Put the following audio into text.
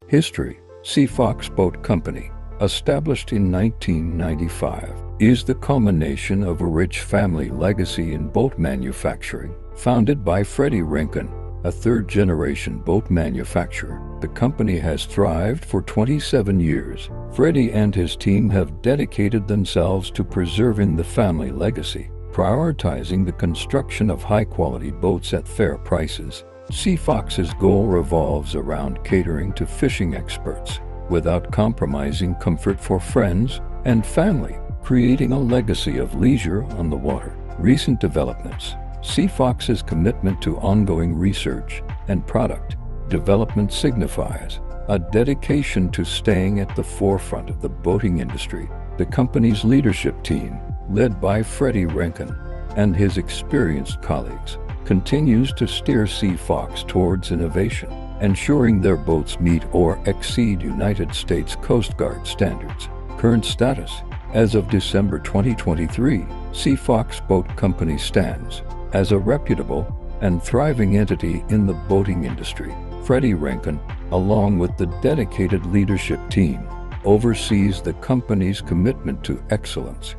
History. Seafox Boat Company, established in 1995, is the culmination of a rich family legacy in boat manufacturing. Founded by Freddy Renken, a third-generation boat manufacturer, the company has thrived for 27 years. Freddy and his team have dedicated themselves to preserving the family legacy, prioritizing the construction of high-quality boats at fair prices. Seafox's goal revolves around catering to fishing experts, without compromising comfort for friends and family, creating a legacy of leisure on the water. Recent developments. Seafox's commitment to ongoing research and product development signifies a dedication to staying at the forefront of the boating industry. The company's leadership team, led by Freddy Renken and his experienced colleagues, continues to steer Seafox towards innovation, ensuring their boats meet or exceed United States Coast Guard standards. Current status. As of December 2023, Seafox Boat Company stands as a reputable and thriving entity in the boating industry. Freddy Renken, along with the dedicated leadership team, oversees the company's commitment to excellence,